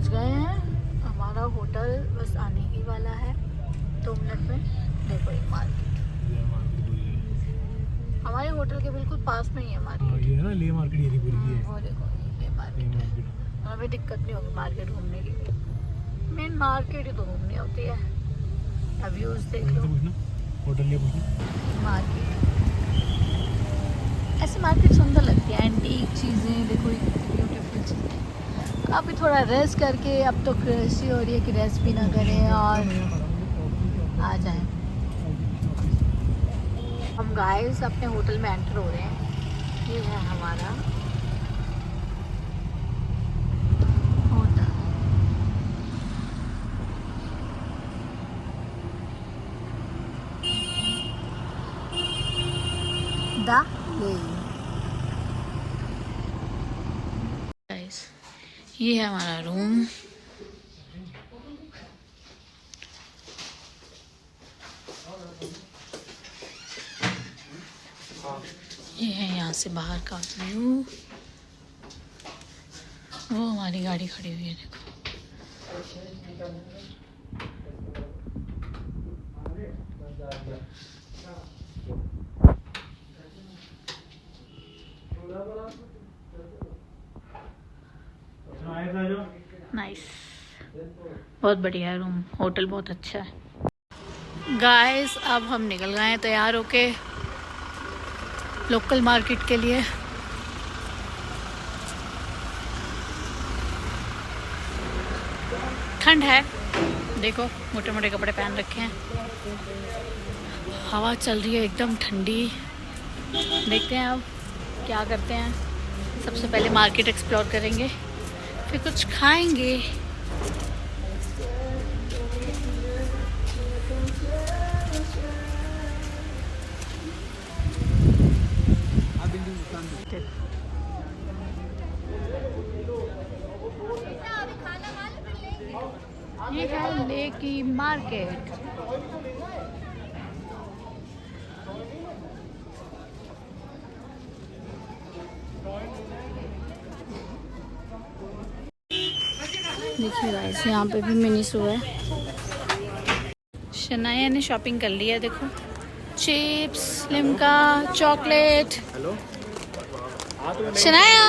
पहुंच गए हैं। हमारा होटल बस आने ही वाला है 2 मिनट में। देखो ये मार्केट हमारे होटल के बिल्कुल पास में ही है मार्केट। ये है ना ले मार्केट ये पूरी है। वो देखो ये मार्केट, हमें दिक्कत नहीं होगी मार्केट घूमने की। मेन मार्केट ही तो घूमनी होती है। अब व्यूज देख लो। होटल लिए पूछना मार्केट, ऐसे मार्केट सुंदर लगती है। एंटीक चीज़ें देखो, ब्यूटीफुल चीज़ें। अभी थोड़ा रेस्ट करके, अब तो कृषि हो रही है कि रेस्ट भी ना करें और आ जाएं। हम गाइस अपने होटल में एंटर हो रहे हैं। ये है हमारा होटल। गाइस ये है हमारा रूम। ये है यहाँ से बाहर का व्यू। वो हमारी गाड़ी खड़ी हुई है देखो। नाइस, बहुत बढ़िया रूम, होटल बहुत अच्छा है। गाइस अब हम निकल गए हैं तैयार होके लोकल मार्केट के लिए। ठंड है, देखो मोटे मोटे कपड़े पहन रखे हैं। हवा चल रही है एकदम ठंडी। देखते हैं अब क्या करते हैं। सबसे पहले मार्केट एक्सप्लोर करेंगे, फिर कुछ खाएंगे। ये है ले की मार्केट। देखिए गाइस यहाँ पे भी मिनी शो है। शनाया ने शॉपिंग कर लिया, देखो चिप्स, लिम्का, चॉकलेट। शनाया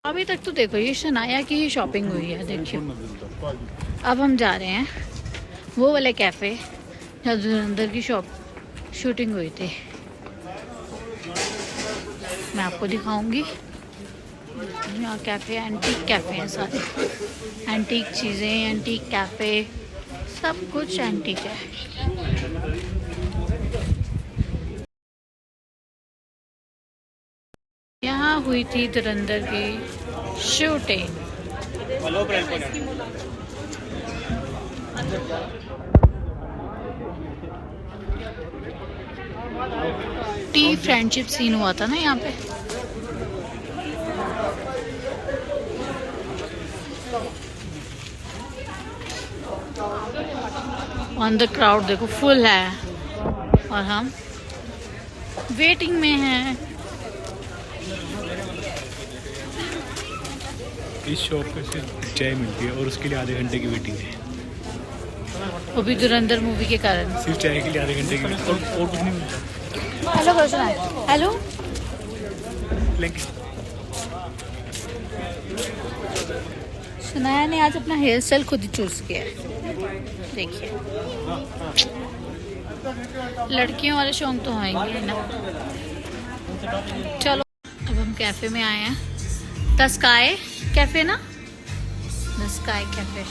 अभी तक तो देखो ये शनाया की ही शॉपिंग हुई है। देखियो अब हम जा रहे हैं वो वाले कैफे जहाँ धुरंधर की शूटिंग हुई थी। मैं आपको दिखाऊंगी। यहाँ कैफे, एंटीक कैफे हैं सारे। एंटीक चीज़ें, एंटीक कैफे, सब कुछ एंटीक है। यहाँ हुई थी धुरंधर की शूटिंग। टी फ्रेंडशिप सीन हुआ था ना यहाँ पे। ऑन द क्राउड देखो फुल है और हम वेटिंग में हैं। इस शॉप पे सिर्फ चाय मिलती है और उसके लिए आधे घंटे की वेटिंग है। वो भी धुरंधर मूवी के कारण। सिर्फ चाय के लिए आधे घंटे की वेटिंग और कुछ नहीं मिलता। हेलो क्वेश्चन है। हेलो सुनाया ने आज अपना हेयर स्टाइल खुद ही चूज किया है। देखिए लड़कियों वाले शौक तो होंगे ना। चलो अब हम कैफे में आए हैं। द स्काई कैफे ना, द स्काई कैफे।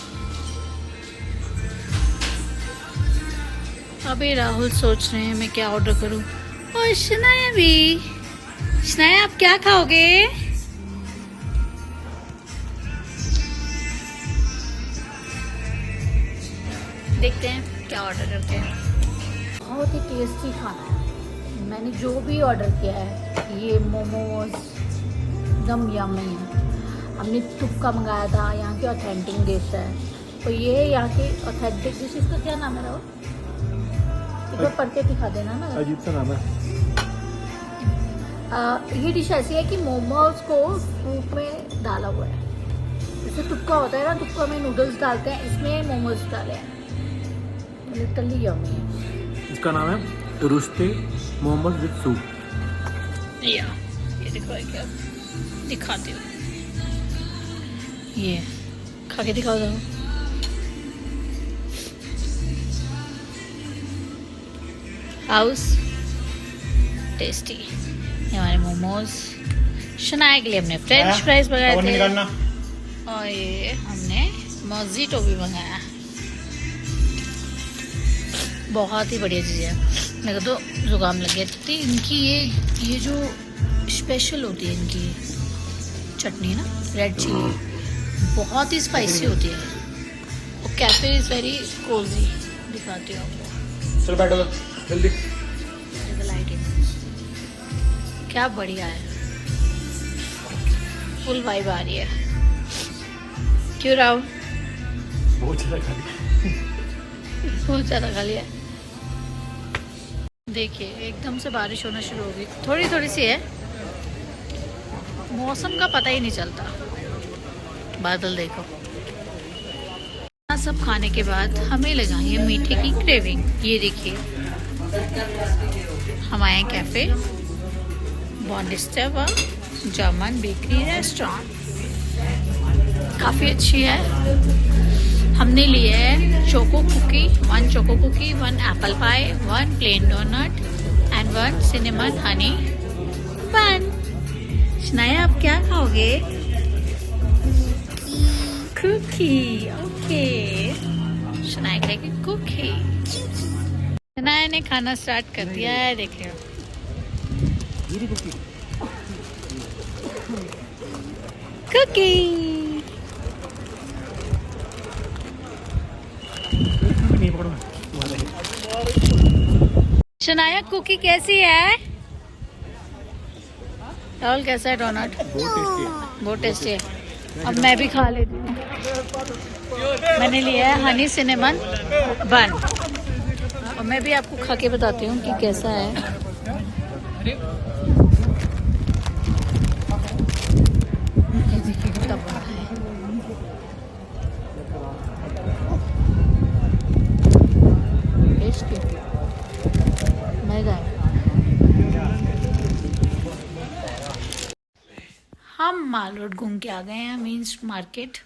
अभी राहुल सोच रहे हैं मैं क्या ऑर्डर करूं। और शनाया भी। शनाया आप क्या खाओगे? देखते हैं क्या ऑर्डर करते हैं। बहुत ही टेस्टी खाना है। मैंने जो भी ऑर्डर किया है, ये मोमोज एकदम यम्मी है। हमने तुक्का मंगाया था, यहाँ की ऑथेंटिक डिश है। तो ये यहाँ की ऑथेंटिक डिश, इसका क्या नाम है राहुल? एक बार पढ़ के दिखा देना ना। अजीब सा नाम है। ये डिश ऐसी है कि मोमोज को सूप में डाला हुआ है, जैसे तुक्का होता है ना, तुक्का में नूडल्स डालते हैं, इसमें मोमोज डाले हैं। लिटरली यम्मी है। इसका नाम है रुश्ते मोमोज विद सूप। ये देखो, क्या दिखाती हूँ, ये खा के दिखाओ जरा। House tasty. ये हमारे मोमोज। शनाया के लिए हमने फ्रेंच फ्राइज मंगाए थे, और ये हमने मोजिटो भी मंगाया। बहुत ही बढ़िया चीज़ है। मेरे को तो जुकाम लग गया थी। इनकी ये जो स्पेशल होती है इनकी चटनी ना, रेड चिली, बहुत ही स्पाइसी होती है। और कैफे इज़ वेरी कोजी। दिखाती हूँ आपको। चलो बैठो जल्दी। लाइटिंग क्या बढ़िया है, फुल वाइब आ रही है। क्यों राहुल? बहुत ज़्यादा खा लिया। बहुत ज़्यादा खा लिया। देखिए एकदम से बारिश होना शुरू हो गई, थोड़ी थोड़ी सी है। मौसम का पता ही नहीं चलता। बादल देखो। सब खाने के बाद हमें लगा ये मीठे की क्रेविंग। ये देखिए, हम आए कैफे बॉन्डिस्टेवा जर्मन बेकरी रेस्टोरेंट। काफ़ी अच्छी है। हमने लिए है choco cookie, 1 choco cookie, 1 apple pie, 1 plain donut and 1 cinnamon honey bun. Shanaya आप क्या खाओगे? कुकी। ओके, शनाया खाएगी कुकी। शनाया ने खाना स्टार्ट कर दिया है, देख रहे हो। कुकी। शनाया कुकी कैसी है? राहुल कैसा है डोनट? बहुत टेस्टी है। अब मैं भी खा लेती हूँ। मैंने लिया है हनी सिनेमन बन, और मैं भी आपको खा के बताती हूँ कि कैसा है। ये देखिए कितना बड़ा है। टेस्टी, मजा है। हम माल रोड घूम के आ गए हैं, मीन्स मार्केट,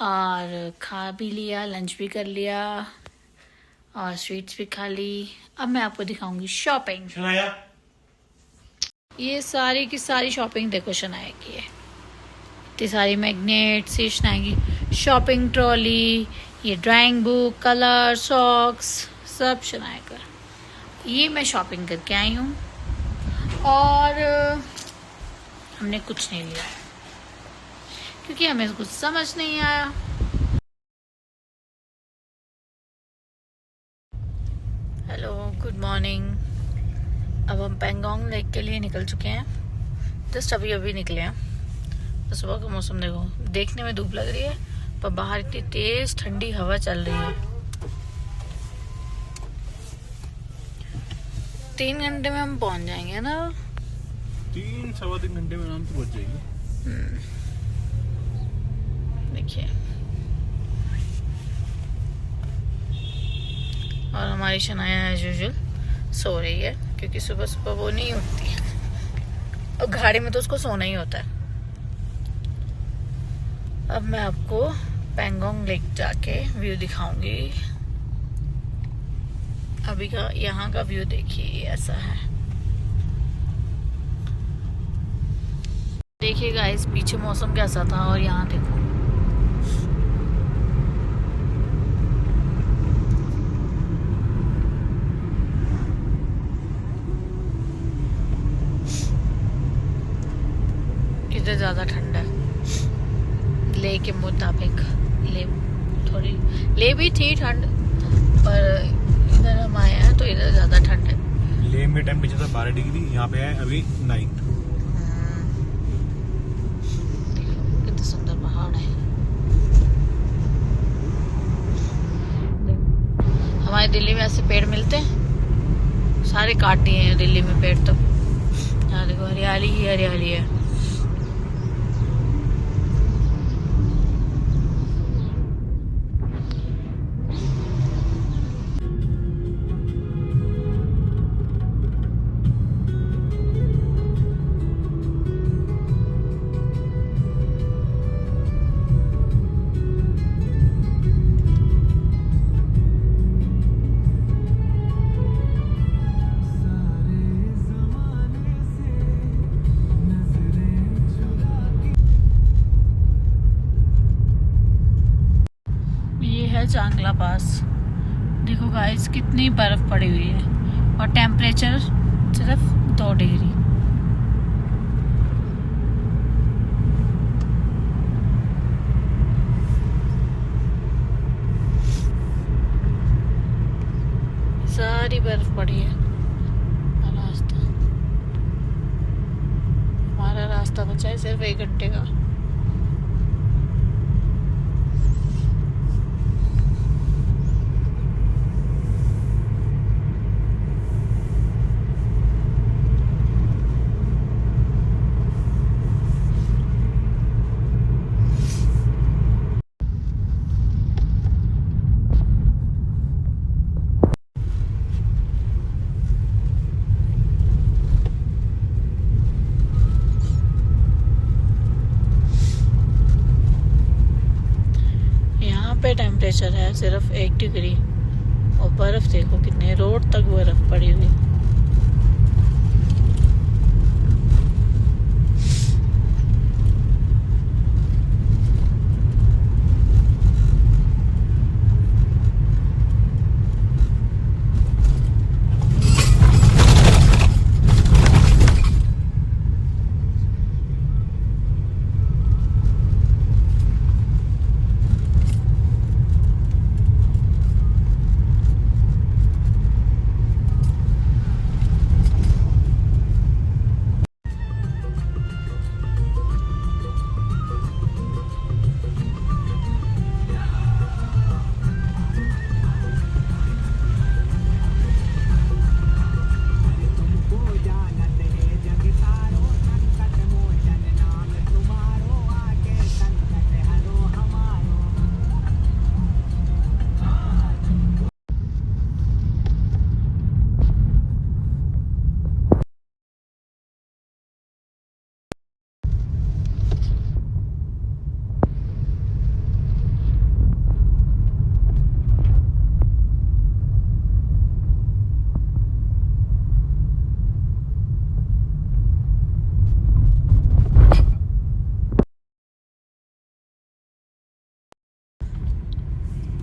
और खा भी लिया, लंच भी कर लिया, और स्वीट्स भी खा ली। अब मैं आपको दिखाऊंगी शॉपिंग। शनाया, ये सारी की सारी शॉपिंग देखो शनाया की है। इतनी सारी मैग्नेट्स, ये शनाया की शॉपिंग ट्रॉली, ये ड्राइंग बुक, कलर, सॉक्स, सब शनाया का। ये मैं शॉपिंग करके आई हूँ, और हमने कुछ नहीं लिया क्योंकि हमें कुछ समझ नहीं आया। Hello, good morning. अब हम पेंगोंग लेक के लिए निकल चुके हैं। जस्ट अभी निकले हैं। तो सुबह का मौसम देखो, देखने में धूप लग रही है, पर बाहर इतनी तेज ठंडी हवा चल रही है। 3 घंटे में हम पहुंच जाएंगे ना? 3-3.25 घंटे में आराम से पहुंच जाएगी। देखिए, और हमारी शनाया एज यूजुअल सो रही है, क्योंकि सुबह सुबह वो नहीं उठती है, और गाड़ी में तो उसको सोना ही होता है। अब मैं आपको पेंगोंग लेक जाके व्यू दिखाऊंगी। अभी का यहाँ का व्यू देखिए, ऐसा है। देखिए गाइस, पीछे मौसम कैसा था, और यहाँ देखो। इधर ज्यादा ठंडा है ले के मुताबिक। ले भी थी ठंड, पर इधर हम आए हैं तो इधर ज्यादा ठंड है। ले में टेम्परेचर था 12 डिग्री, यहाँ पे है अभी 9। कितना सुंदर पहाड़ है। हमारे दिल्ली में ऐसे पेड़ मिलते हैं, सारे काट दिए हैं दिल्ली में पेड़ तो। यहाँ देखो हरियाली ही हरियाली है। चांगला पास देखो गाइस कितनी बर्फ पड़ी हुई है और टेम्परेचर सिर्फ 2 डिग्री। सारी बर्फ पड़ी है। रास्ता हमारा रास्ता बचा है सिर्फ 1 घंटे का। पे टेम्परेचर है सिर्फ 1 डिग्री और बर्फ देखो कितने रोड तक बर्फ पड़ी हुई।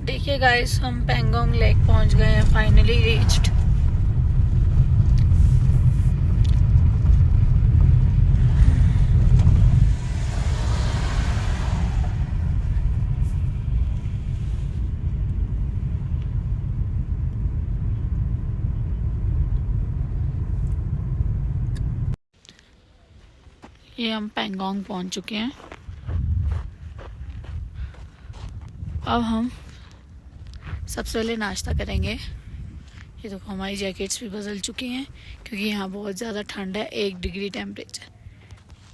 देखिए गाइस हम पेंगोंग लेक पहुंच गए हैं, फाइनली रीच्ड। ये हम पेंगोंग पहुंच चुके हैं। अब हम सबसे पहले नाश्ता करेंगे। ये देखो हमारी जैकेट्स भी बदल चुकी हैं क्योंकि यहाँ बहुत ज़्यादा ठंड है, 1 डिग्री टेम्परेचर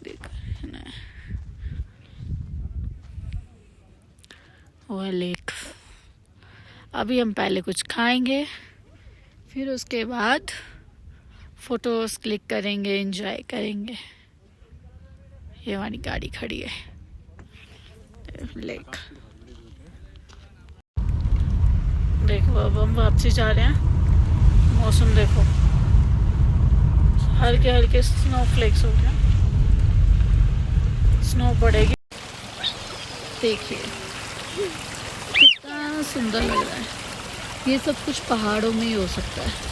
देखो है ना। वो है लेक। अभी हम पहले कुछ खाएंगे, फिर उसके बाद फोटोज क्लिक करेंगे, एंजॉय करेंगे। ये हमारी गाड़ी खड़ी है, लेक देखो। अब हम वापसी जा रहे हैं। मौसम देखो, हल्के हल्के स्नो फ्लेक्स हो गया, स्नो पड़ेगी। देखिए कितना सुंदर लग रहा है। ये सब कुछ पहाड़ों में ही हो सकता है।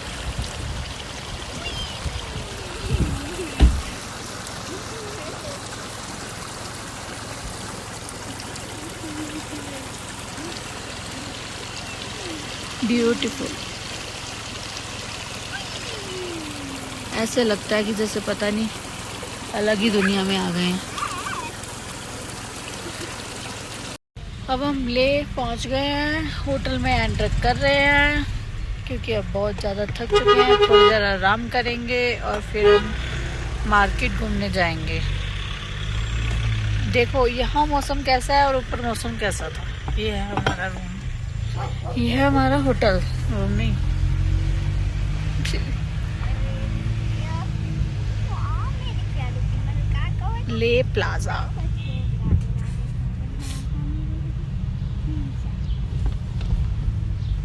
ब्यूटीफुल, ऐसे लगता है कि जैसे पता नहीं अलग ही दुनिया में आ गए हैं। अब हम ले पहुंच गए हैं, होटल में एंटर कर रहे हैं क्योंकि अब बहुत ज़्यादा थक चुके हैं। थोड़ी देर आराम करेंगे और फिर हम मार्केट घूमने जाएंगे। देखो यहाँ मौसम कैसा है और ऊपर मौसम कैसा था। ये है हमारा रूम, ये है हमारा होटल रूम नहीं ले प्लाजा।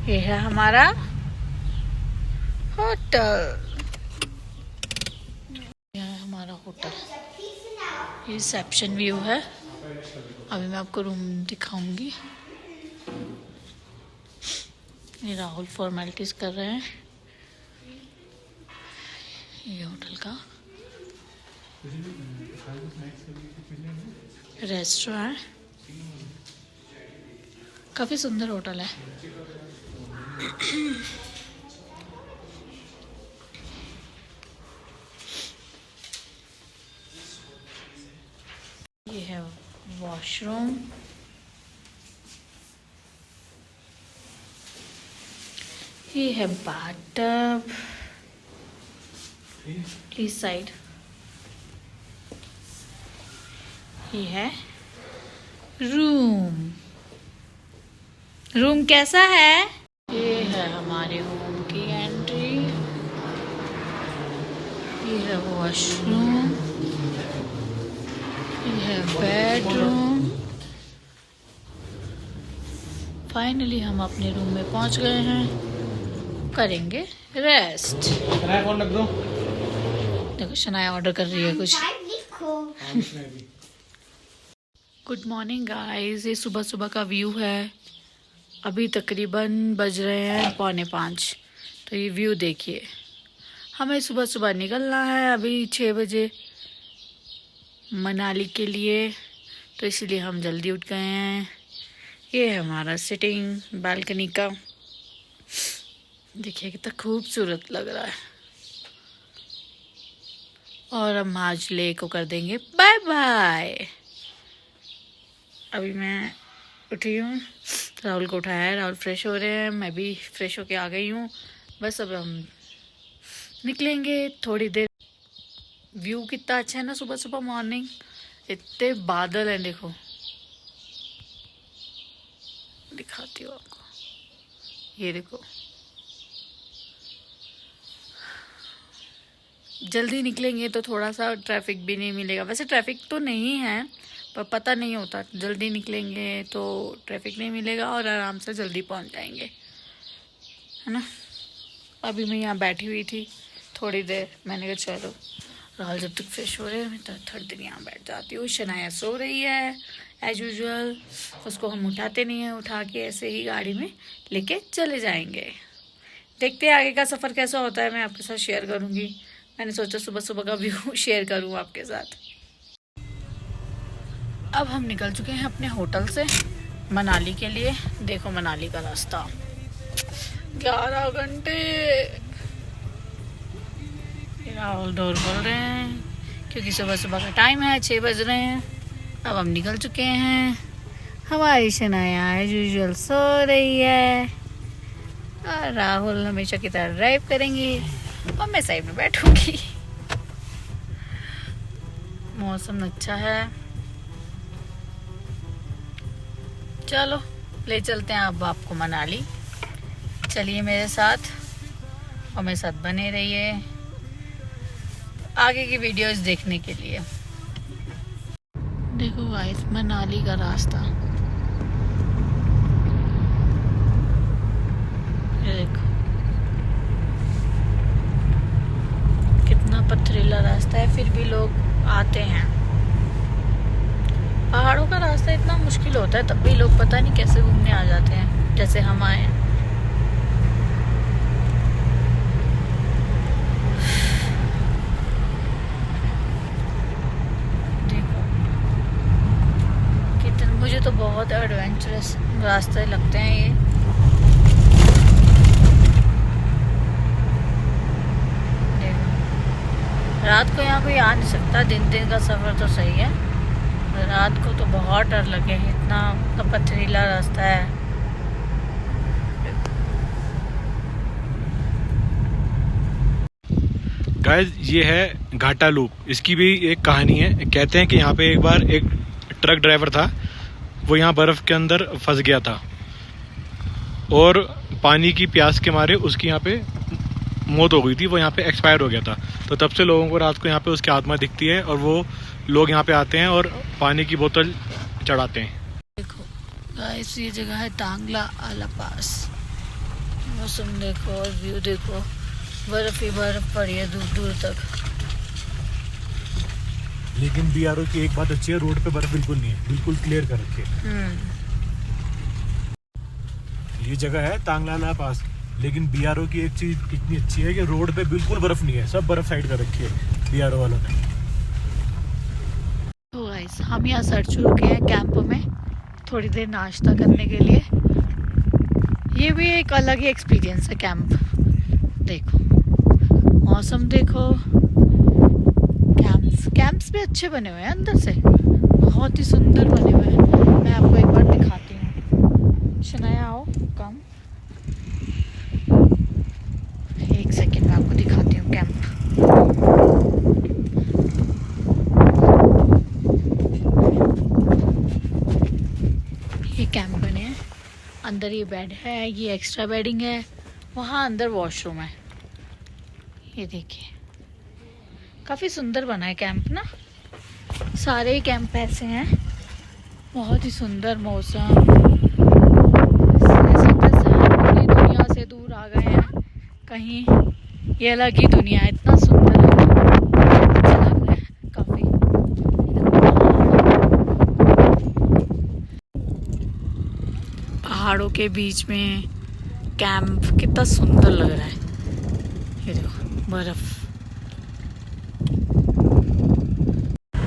ये है हमारा होटल, ये है हमारा होटल। ये रिसेप्शन व्यू है। अभी मैं आपको रूम दिखाऊंगी। ये राहुल फॉर्मेलिटीज कर रहे हैं। ये होटल का रेस्टोरेंट, काफी सुंदर होटल है। ये है वॉशरूम, ये है बाथटब, प्लीज साइड। ये है रूम। रूम कैसा है? ये है हमारे होम की एंट्री। ये है वॉशरूम, ये है बेडरूम। फाइनली हम अपने रूम में पहुंच गए हैं, करेंगे रेस्ट। देखो शनाया ऑर्डर कर रही है कुछ। गुड मॉर्निंग गाइस, ये सुबह सुबह का व्यू है। अभी तकरीबन बज रहे हैं 4:45। तो ये व्यू देखिए। हमें सुबह सुबह निकलना है अभी 6 बजे मनाली के लिए, तो इसलिए हम जल्दी उठ गए हैं। ये है हमारा सिटिंग बालकनी का, देखिए कितना खूबसूरत लग रहा है। और हम आज ले को कर देंगे बाय बाय। अभी मैं उठी हूँ, राहुल को उठाया है, राहुल फ्रेश हो रहे हैं, मैं भी फ्रेश होके आ गई हूँ। बस अब हम निकलेंगे थोड़ी देर। व्यू कितना अच्छा है ना सुबह सुबह मॉर्निंग। इतने बादल हैं, देखो दिखाती हूँ आपको। ये देखो, जल्दी निकलेंगे तो थोड़ा सा ट्रैफिक भी नहीं मिलेगा। वैसे ट्रैफिक तो नहीं है, पर पता नहीं होता। जल्दी निकलेंगे तो ट्रैफिक नहीं मिलेगा और आराम से जल्दी पहुंच जाएंगे, है ना। अभी मैं यहाँ बैठी हुई थी थोड़ी देर, मैंने कहा चलो राहुल जब तक फ्रेश हो रहे हैं मैं तो थोड़ी देर यहाँ बैठ जाती हूँ। शनाया सो रही है एज यूजुअल, उसको हम उठाते नहीं हैं, उठा के ऐसे ही गाड़ी में लेके चले जाएंगे। देखते हैं आगे का सफ़र कैसा होता है, मैं आपके साथ शेयर करूँगी। मैंने सोचा सुबह सुबह का व्यू शेयर करूँ आपके साथ। अब हम निकल चुके हैं अपने होटल से मनाली के लिए। देखो मनाली का रास्ता 11 घंटे। राहुल डोर बोल रहे हैं क्योंकि सुबह सुबह का टाइम है, 6 बज रहे हैं। अब हम निकल चुके हैं। हमारी शनाया एज यूजुअल सो रही है और राहुल हमेशा की तरह ड्राइव करेंगी और मैं साइड में बैठूंगी। मौसम अच्छा है, चलो ले चलते हैं अब आपको मनाली। चलिए मेरे साथ और मेरे साथ बने रहिए आगे की वीडियोस देखने के लिए। देखो गाइस मनाली का रास्ता, ये देखो कितना पथरीला रास्ता है, फिर भी लोग आते हैं। पहाड़ों का रास्ता इतना मुश्किल होता है, तब भी लोग पता नहीं कैसे घूमने आ जाते हैं, जैसे हम आए हैं। देखो कितना, मुझे तो बहुत एडवेंचरस रास्ते लगते हैं ये। देखो रात को यहाँ कोई आ नहीं सकता, दिन दिन का सफ़र तो सही है, रात को तो बहुत डर लगे। इतना तो पथरीला रास्ता है। गाइस ये है घाटा लूप। इसकी भी एक कहानी है। कहते हैं कि यहाँ पे एक बार एक ट्रक ड्राइवर था, वो यहाँ बर्फ़ के अंदर फंस गया था और पानी की प्यास के मारे उसकी यहाँ पे मौत हो गई थी, वो यहाँ पे एक्सपायर हो गया था। तो तब से लोगों को रात को यहाँ पे उसकी आत्मा दिखती है और वो लोग यहाँ पे आते हैं और पानी की बोतल चढ़ाते हैं। देखो गाइस ये जगह है टांगला आला पास। मौसम देखो और व्यू देखो, बर्फ ही बर्फ पड़ी है दूर दूर तक। लेकिन BRO की एक बात अच्छी है, रोड पे बर्फ बिल्कुल नहीं है, बिल्कुल क्लियर कर रखी है। ये जगह है तांगला पास, लेकिन BRO की एक चीज इतनी अच्छी है कि रोड पे बिल्कुल बर्फ नहीं है, सब बर्फ साइड कर रखी है BRO वालों ने। तो गाइस हम यहाँ सर्च रुके हैं कैंप में थोड़ी देर नाश्ता करने के लिए। ये भी एक अलग ही एक्सपीरियंस है कैंप। देखो मौसम देखो, कैंप्स भी अच्छे बने हुए हैं अंदर से, बहुत ही सुंदर बने हुए हैं। मैं आपको एक बार दिखाती हूँ। शनाया आओ कम, एक सेकेंड में आपको दिखाती हूँ कैंप। ये कैंप बने हैं, अंदर ये बेड है, ये एक्स्ट्रा बेडिंग है, वहाँ अंदर वॉशरूम है। ये देखिए काफ़ी सुंदर बना है कैंप ना। सारे ही कैंप ऐसे हैं, बहुत ही सुंदर मौसम। ऐसा कैसे हम पूरी दुनिया से दूर आ गए हैं कहीं, ये अलग ही दुनिया है, इतना सुंदर है, अच्छा लग रहा है काफ़ी। पहाड़ों के बीच में कैंप कितना सुंदर लग रहा है। ये देखो बर्फ।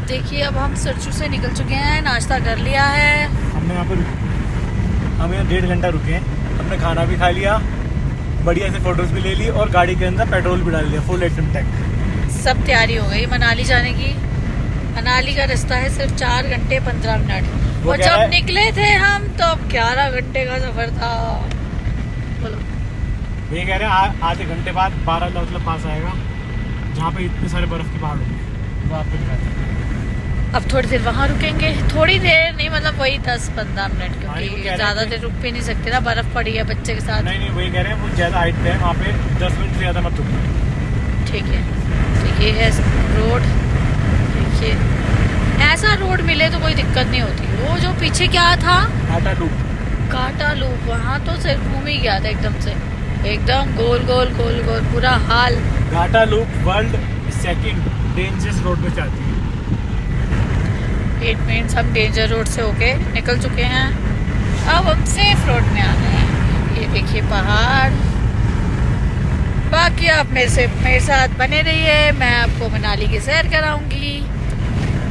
देखिए अब हम सरचू से निकल चुके हैं, नाश्ता कर लिया है। हम यहाँ 1.5 घंटा रुके हैं, हमने खाना भी खा लिया, बढ़िया से फोटोज भी ले ली और गाड़ी के अंदर पेट्रोल भी डाल लिया, फुल एकदम टैंक। सब तैयारी हो गई मनाली जाने की। मनाली का रास्ता है सिर्फ 4 घंटे 15 मिनट, और जब निकले थे हम तो 11 घंटे का सफर था। बोलो ये कह रहे हैं आधे घंटे बाद 12 मतलब पास आएगा, जहाँ पे इतने सारे बर्फ के पहाड़ होंगे, वो आपको दिखाते हैं। अब थोड़ी देर वहाँ रुकेंगे, थोड़ी देर नहीं मतलब वही 10-15 मिनट, क्योंकि ज़्यादा देर रुक भी नहीं सकते ना, बर्फ पड़ी है बच्चे के साथ। नहीं वही कह रहे हैं, वो ज़्यादा हाइट पे है, वहाँ पे 10 मिनट से ज़्यादा मत रुको। ठीक है, तो ये है रोड। देखिए ऐसा रोड मिले तो कोई दिक्कत नहीं होती। वो जो पीछे क्या था, घाटा लूप, वहाँ तो सिर्फ घूम ही गया था एकदम से, एकदम गोल गोल गोल गोल पूरा हाल। घाटा loop world second dangerous road पे चलती है। 8 मिनट्स हम डेंजर रोड से होके निकल चुके हैं, अब हम सेफ रोड में आ गए हैं। ये देखिए पहाड़। बाकी आप मेरे साथ बने रहिए, मैं आपको मनाली की सैर कराऊंगी।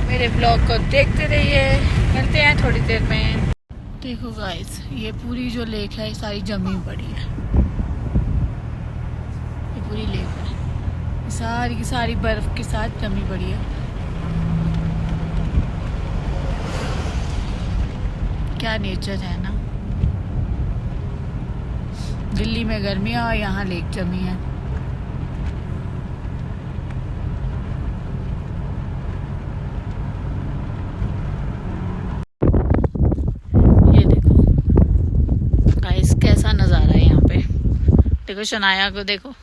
मेरे ब्लॉग को देखते रहिए, मिलते हैं थोड़ी देर में। देखो गाइस ये पूरी जो लेक है, ये सारी जमी पड़ी है, ये पूरी लेक है, सारी की सारी बर्फ के साथ जमी पड़ी है। क्या नेचर है ना। दिल्ली में गर्मियाँ और यहाँ लेक जमी है। ये देखो गाइस कैसा नज़ारा है यहाँ पे। देखो शनाया को देखो,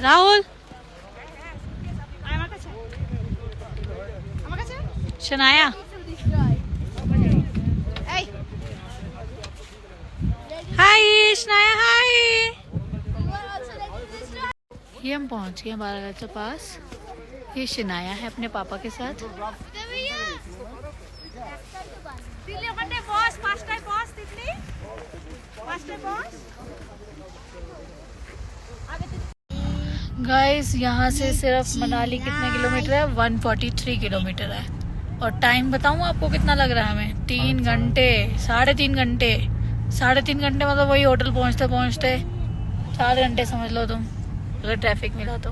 রাহুল शनाया हाय शनाया हाय। ये हम पहुंच गए बारागढ़ के पास। ये शनाया है अपने पापा के साथ। गाइस यहाँ से सिर्फ मनाली कितने किलोमीटर है? 143 किलोमीटर है। और टाइम बताऊँ आपको कितना लग रहा है हमें? 3 घंटे, 3.5 घंटे। 3.5 घंटे मतलब वही होटल पहुँचते पहुँचते 4 घंटे समझ लो तुम, अगर ट्रैफिक मिला तो।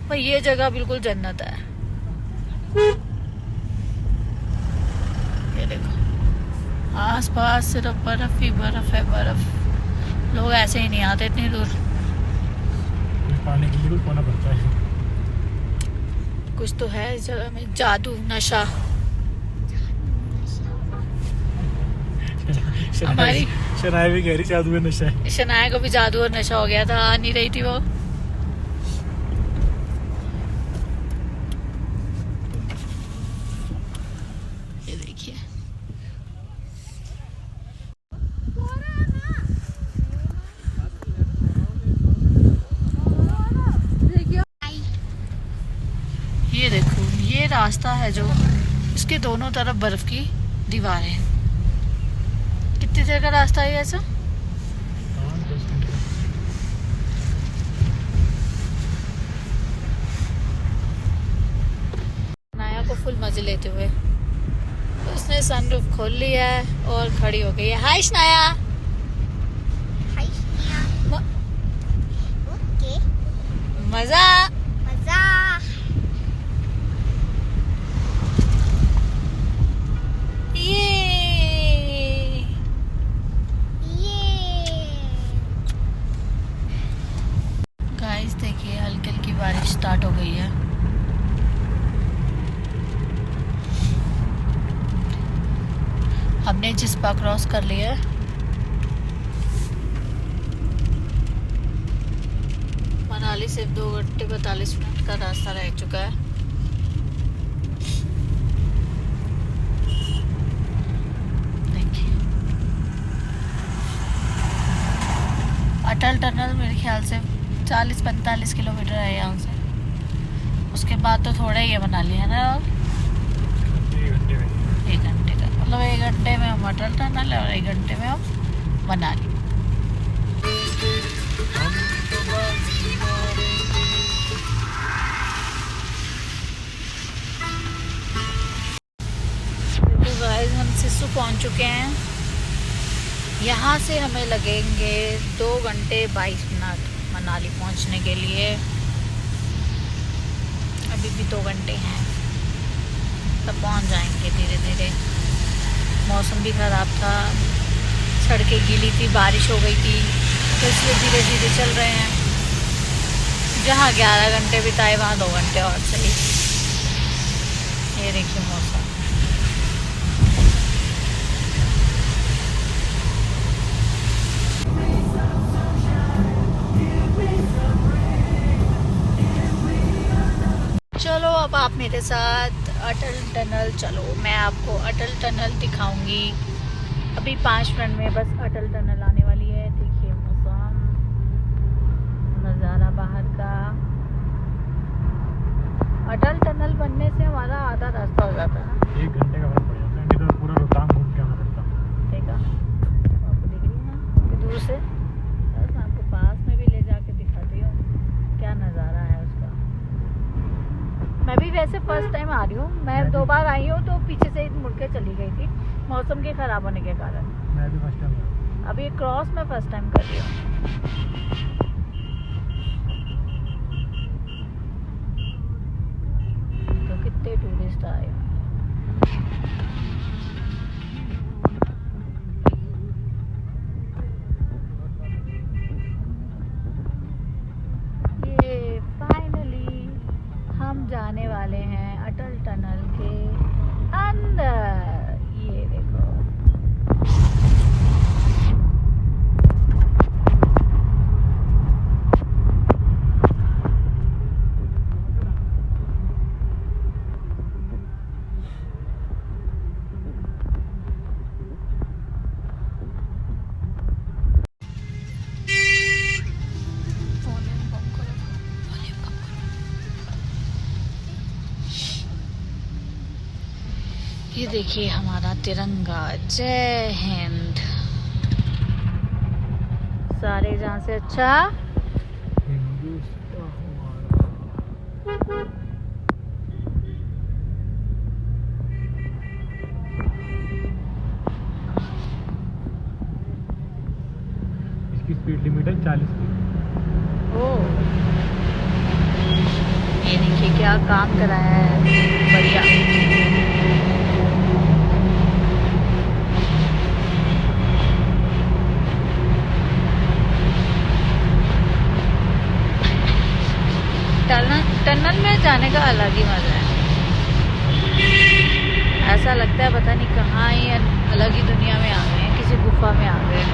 भाई ये जगह बिल्कुल जन्नत है। ये देखो आस पास सिर्फ बर्फ ही बर्फ है, बर्फ। लोग ऐसे ही नहीं आते इतनी दूर। पानी के लिए कुछ पाना पड़ता है। कुछ तो है इस जगह में, जादू नशा। हमारी शनाया भी कह रही जादू में नशा है। शनाया को भी जादू और नशा हो गया था, आ नहीं रही थी वो। ये देखिए ये देखो, ये रास्ता है जो, इसके दोनों तरफ बर्फ की दीवारें हैं। कितनी देर का रास्ता है ऐसा? नाया को फुल मजे लेते हुए उसने सनरूफ खोल लिया है और खड़ी हो गई है। हाय शनाया। ओके मजा। मजा। गाइस देखिए हल्की हल्की बारिश स्टार्ट हो गई है। हमने जिस्पा क्रॉस कर लिया है। मनाली से 2 घंटे 42 मिनट का रास्ता रह चुका है। देखिए अटल टनल मेरे ख्याल से 40-45 किलोमीटर है यहाँ से। उसके बाद तो थोड़ा ही है मनाली, है ना? और 1 घंटे का मतलब 1 घंटे में हम अटल टनल और 1 घंटे में हम मनाली। तो गाइस हम सिस्सू पहुंच चुके हैं। यहाँ से हमें लगेंगे 2 घंटे 22 मिनट मनाली पहुंचने के लिए। अभी भी 2 घंटे हैं, तब पहुंच जाएंगे धीरे धीरे। मौसम भी ख़राब था, सड़कें गीली थी, बारिश हो गई थी, तो इसलिए धीरे धीरे चल रहे हैं। जहाँ 11 घंटे बिताए वहाँ 2 घंटे और सही। ये देखिए मौसम। चलो अब आप मेरे साथ अटल टनल चलो, मैं आपको अटल टनल दिखाऊंगी। अभी 5 मिनट में बस अटल टनल आने वाली है। देखिए मौसम, नज़ारा बाहर का। अटल टनल बनने से हमारा आधा रास्ता हो जाता है। 1 घंटे का फर्क पड़ जाता है, नहीं तो पूरा रोहतांग घूम के आना पड़ता। देखा आपको दिख रही है दूर से? बस मैं आपको पास में भी ले जाके दिखाती हूँ क्या नज़ारा है उसका। मैं भी वैसे फर्स्ट टाइम आ रही हूँ, मैं 2 बार आई हूँ तो पीछे से ही मुड़ के चली गई थी मौसम के ख़राब होने के कारण। मैं भी फर्स्ट टाइम। अभी ये क्रॉस मैं फर्स्ट टाइम कर रही हूँ। तो कितने टूरिस्ट आए हैं। ये फाइनली हम जाने वाले हैं अटल टनल के अंदर। ये देखो ये देखिए हमारा तिरंगा। जय हिंद। सारे जहाँ से अच्छा हिंदुस्तान हमारा इसकी स्पीड लिमिट है 40 की। ओह, ये देखिए क्या काम कराया है, बढ़िया। टनल में जाने का अलग ही मजा है। ऐसा लगता है पता नहीं कहाँ ही अलग ही दुनिया में आ गए हैं, किसी गुफा में आ गए हैं।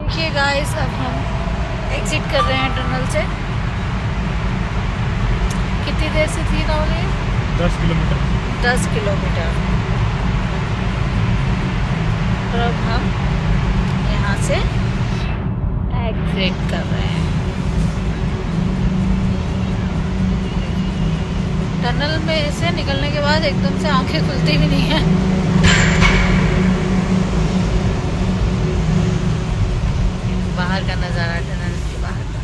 देखिए गाइस, अब हम एग्जिट कर रहे हैं टनल से। कितनी देर से थी राहुल ये? 10 किलोमीटर। 10 किलोमीटर। और अब हम यहाँ से एग्जिट कर रहे हैं। टनल में से निकलने के बाद एकदम से आंखें खुलती भी नहीं है। बाहर का नज़ारा, टनल के बाहर का।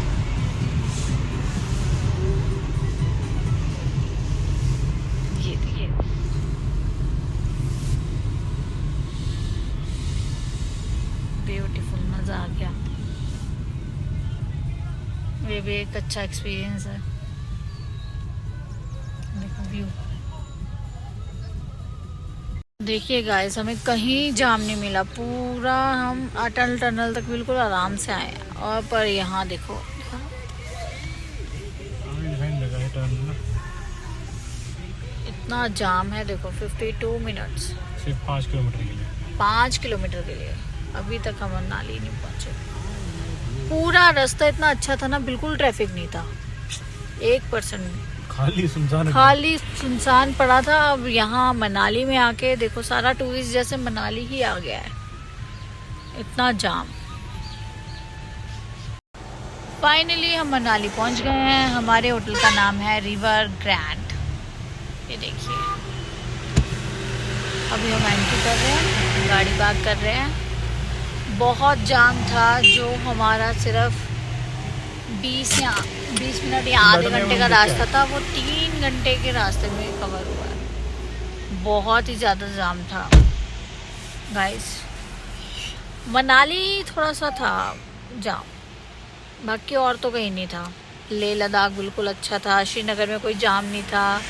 ये देखिए, ब्यूटीफुल, मज़ा आ गया। ये भी एक अच्छा एक्सपीरियंस है। देखो व्यू। देखिए गाइस, हमें कहीं जाम नहीं मिला, पूरा हम अटल टनल तक बिल्कुल आराम से आए। और पर यहाँ देखो, इतना जाम है। देखो 52 मिनट्स सिर्फ 5 किलोमीटर के लिए। 5 किलोमीटर के लिए। अभी तक हम मनाली नहीं पहुंचे। पूरा रास्ता इतना अच्छा था ना, बिल्कुल ट्रैफिक नहीं था, 1% भी। खाली सुनसान पड़ा था। अब यहाँ मनाली में आके देखो, सारा टूरिस्ट जैसे मनाली ही आ गया है, इतना जाम। फाइनली हम मनाली पहुँच गए हैं। हमारे होटल का नाम है रिवर ग्रैंड। ये देखिए, अभी हम एंट्री कर रहे हैं, गाड़ी पार्क कर रहे हैं। बहुत जाम था, जो हमारा सिर्फ 20 मिनट या आधे घंटे का रास्ता था, वो 3 घंटे के रास्ते में कवर हुआ है। बहुत ही ज़्यादा जाम था गाइस। मनाली थोड़ा सा था जाम, बाकी और तो कहीं नहीं था। लेह लद्दाख बिल्कुल अच्छा था, श्रीनगर में कोई जाम नहीं था।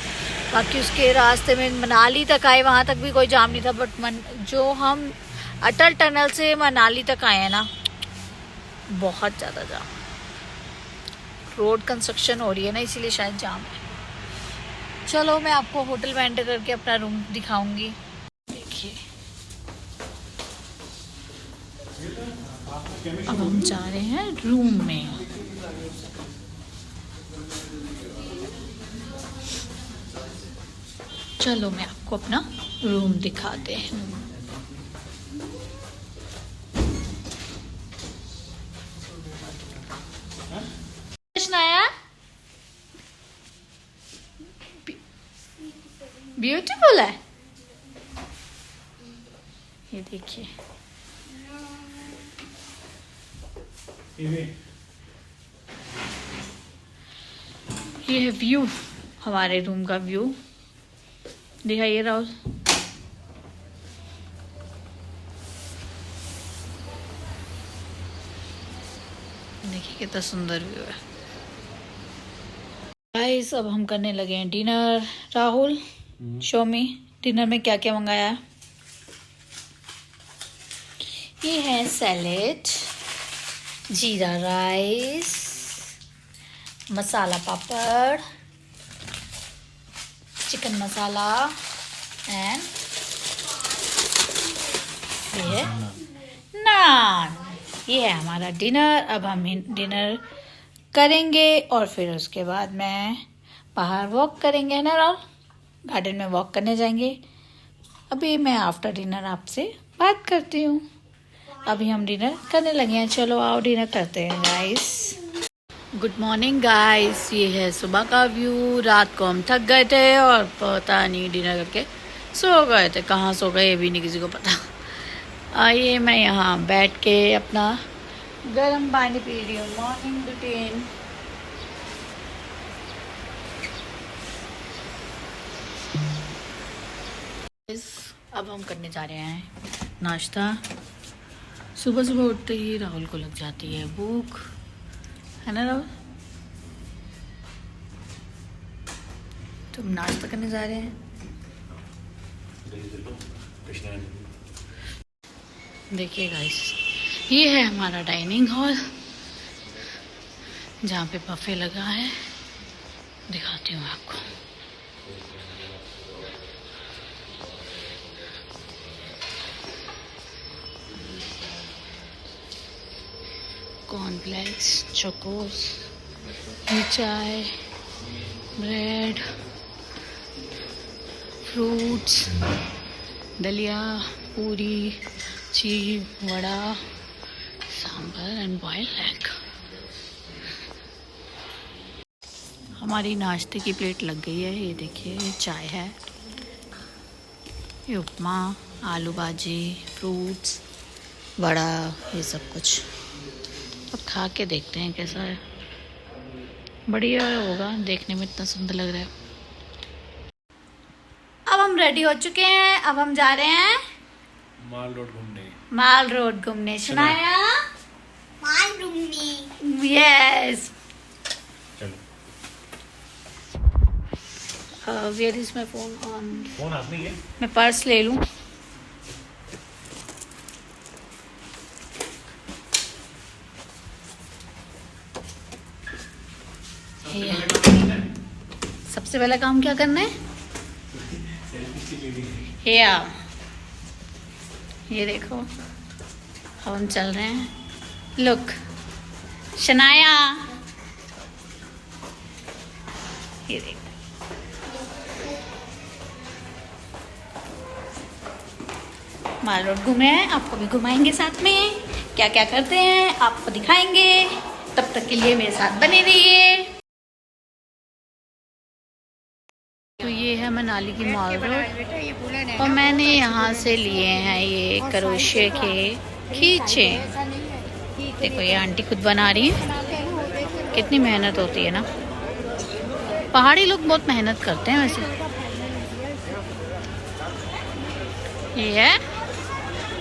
बाकी उसके रास्ते में मनाली तक आए, वहाँ तक भी कोई जाम नहीं था। बट जो हम अटल टनल से मनाली तक आए हैं ना, बहुत ज़्यादा जाम। रोड कंस्ट्रक्शन हो रही है ना, इसीलिए शायद जाम है। चलो मैं आपको होटल में एंटर करके अपना रूम दिखाऊंगी। देखिए, अब हम जा रहे हैं रूम में। चलो मैं आपको अपना रूम दिखाते हैं। आया ब्यूटीफुल है, ये देखिए। ये है व्यू, हमारे रूम का व्यू। दिखाइए राहुल। देखिए कितना सुंदर व्यू है गाइस। अब हम करने लगे हैं डिनर। राहुल, शो मी डिनर में क्या क्या मंगाया है। ये है सैलेड, जीरा rice, masala papad, chicken masala and ये है नान। ये है हमारा डिनर। अब हम डिनर करेंगे और फिर उसके बाद मैं बाहर वॉक करेंगे, है ना राहुल, गार्डन में वॉक करने जाएंगे। अभी मैं आफ्टर डिनर आपसे बात करती हूँ। अभी हम डिनर करने लगे हैं, चलो आओ डिनर करते हैं गाइस। गुड मॉर्निंग गाइस, ये है सुबह का व्यू। रात को हम थक गए थे और पता नहीं डिनर करके सो गए थे। कहाँ सो गए ये भी नहीं किसी को पता। आइए मैं यहाँ बैठ के अपना गर्म पानी पी रही हूँ, मॉर्निंग रूटीन। अब हम करने जा रहे हैं नाश्ता। सुबह सुबह उठते ही राहुल को लग जाती है भूख, है ना राहुल? तो हम नाश्ता करने जा रहे हैं। देखिए गाइस, ये है हमारा डाइनिंग हॉल जहाँ पे बफे लगा है। दिखाती हूँ आपको। कॉर्नफ्लेक्स, चोकोस, चाय, ब्रेड, फ्रूट्स, दलिया, पूरी, चीज, vada, sambar and boiled egg. हमारी नाश्ते की प्लेट लग गई है। ये देखिए, ये चाय है, ये उपमा, आलू भाजी, फ्रूट्स, वड़ा, ये सब कुछ। अब खा के देखते हैं कैसा है। बढ़िया होगा, देखने में इतना सुंदर लग रहा है। अब हम रेडी हो चुके हैं। अब हम जा रहे हैं माल रोड घूमने। माल रोड घूमने। सुनाया? माल घूमने। यस। चलो। Where is my phone on? Phone हाथ में है। मैं पर्स ले लूं। सबसे पहला काम क्या करना है? ये देखो, अब हम चल रहे हैं। लुक शनाया, ये देखो। माल रोड घूमे हैं, आपको भी घुमाएंगे साथ में। क्या क्या करते हैं आपको दिखाएंगे। तब तक के लिए मेरे साथ बने रहिए। तो ये है मनाली की माल रोड, और मैंने यहाँ से लिए हैं ये क्रोशे के खींचे। देखो, ये आंटी खुद बना रही है। कितनी मेहनत होती है ना। पहाड़ी लोग बहुत मेहनत करते हैं वैसे। ये है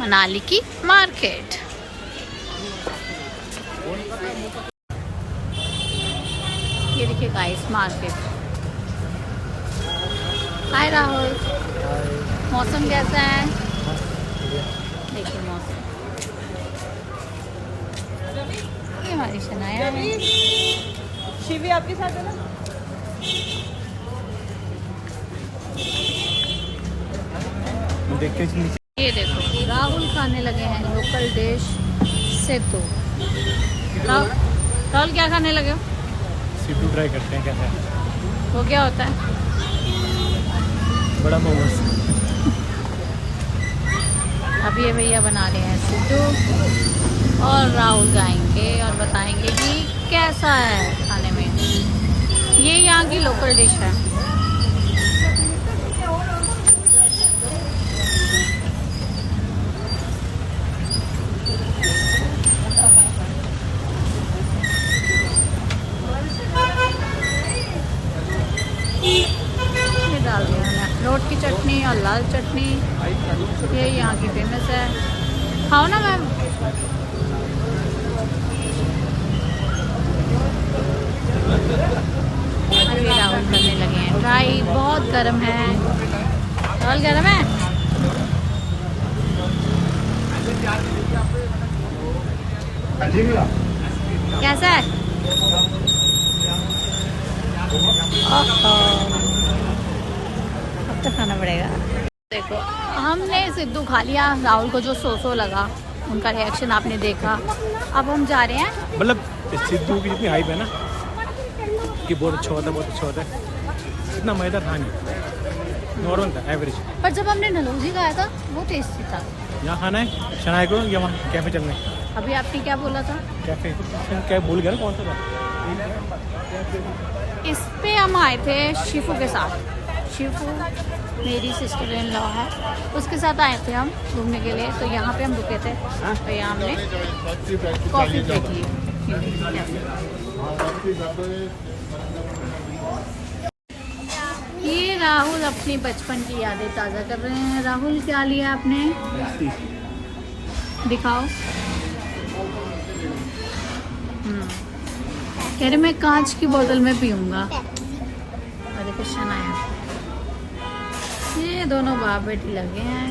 मनाली की मार्केट। ये देखिए गाइस, मार्केट। हाय राहुल, मौसम कैसा है? देखिए मौसम। ये हमारी शनाया है। शिवी आपके साथ है ना? देखते हैं। ये देखो, राहुल खाने लगे हैं लोकल डिश सेतु। राहुल क्या खाने लगे हो? सिद्धू ट्राई करते हैं कैसा है। वो क्या होता है? बड़ा मोमोज। अभी ये भैया बना रहे हैं सिद्धू, और राहुल गाएंगे और बताएंगे कि कैसा है खाने में। ये यहाँ की लोकल डिश है। ये डाल दिया मैंने अखरोट की चटनी और लाल चटनी। ये यहाँ की फेमस है। खाओ ना मैम। अभी राहुल करने लगे हैं ट्राई। बहुत गर्म है। राहुल गर्म है। कैसा है? अब तो खाना पड़ेगा। देखो, हमने सिद्धू खा लिया। राहुल को जो सो लगा, उनका रिएक्शन आपने देखा। अब हम जा रहे हैं। मतलब सिद्धू की जितनी हाइप है ना कि बहुत अच्छा होता है, बहुत अच्छा होता है, इतना मज़ेदार था नहीं, नॉर्मल था, एवरेज। पर जब हमने नलौजी खाया था वो टेस्टी था। यहाँ खाना है शनाय को, या वहाँ कैफ़े चलना है? अभी आपने क्या बोला था? कैफ़े क्या भूल गया ना, कौन सा था? इस पे हम आए थे शिफू के साथ। शिफू मेरी सिस्टर इन लॉ है, उसके साथ आए थे हम घूमने के लिए, तो यहाँ पे हम रुके थे। तो यहाँ हमने कॉफ़ी ब्रेक ली। ये राहुल अपनी बचपन की यादें ताज़ा कर रहे हैं। राहुल क्या लिया आपने? दिखाओ। कह रहे मैं कांच की बोतल में पीऊँगा। और देखो शनाया, ये दोनों बाप बेटी लगे हैं।